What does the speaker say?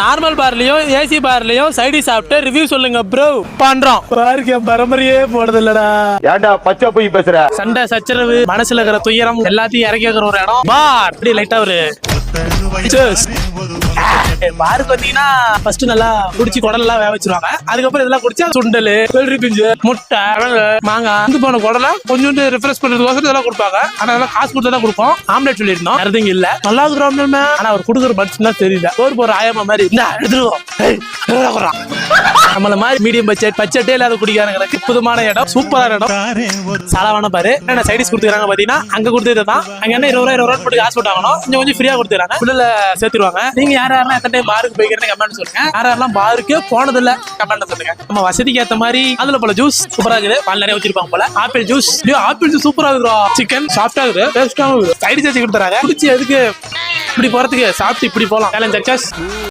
Normal பார்லயும் AC பார்லயும் சைடி சாப்பிட்டு review சொல்லுங்க bro. பண்றோம் பாருங்க, பரம்பரையே போடுறது இல்லடா. ஏன்டா பச்சை போய் பேசுற? சண்டை சச்சரவு மனசுல இருக்கிற துயரம் எல்லாத்தையும் இறக்கி வைக்கிற ஒரு இடம் பார். அப்படி லைட்டா ஒரு பாருக்கு வந்தீங்கன்னா ஃபர்ஸ்ட் நல்லா குடிச்சு குடலாம் வேக வச்சிருவாங்க. அதுக்கப்புறம் இதெல்லாம் குடிச்சா சுண்டல், வெள்ளரி பிஞ்சு, முட்டை, மாங்காய் இது போன குடலாம் கொஞ்சோண்டு ரிஃப்ரெஷ் பண்றதுக்கோசரம் இதெல்லாம் கொடுப்பாங்க. ஆனா அதெல்லாம் காசு கொடுத்து தான் கொடுப்போம். ஆம்லெட் சொல்லிருந்தோம், வேறதுங்க இல்ல. நல்லா இருக்கிறோம். ஆனா அவர் கொடுக்குற பட்ஸ்னா தெரியல. ஒரு போற ஆயமா மாதிரி இந்த எடுத்துருவோம். நம்மள மாதிரி மீடியம் பட்ஜெட்டே இல்லாத குடிக்காரங்களுக்கு புதுமான இடம், சூப்பரான இடம். சாலாவான பாரு என்ன சைடிஸ் கொடுத்துறாங்க பாத்தீங்கன்னா, அங்க கொடுத்ததுதான். அங்க என்ன 20 ரூபா போட்டு காசு போட்டாங்கணும், கொஞ்சம் ஃப்ரீயா கொடுத்துறாங்க. உள்ள சேர்த்துருவாங்க. நீங்க யாரெல்லாம் எத்தனை டைம் பாருக்கு போய்க்கிறேன்னு கமெண்ட் சொல்லுங்க. யாரெல்லாம் பாருக்கு போனது இல்ல கமெண்ட் சொல்லுங்க. நம்ம வசதிக்கு ஏத்த மாதிரி அதுல பல ஜூஸ் சூப்பரா இருக்குது. பால் நிறைய வச்சிருப்பாங்க போல. ஆப்பிள் ஜூஸ் சூப்பரா இருக்கும். சிக்கன் சாஃப்டா இருக்குது, டேஸ்டா இருக்குது. சைடிஸ் வச்சு கொடுத்துறாங்க. குடிச்சு எதுக்கு இப்படி போறதுக்கு, சாப்பிட்டு இப்படி போலாம்.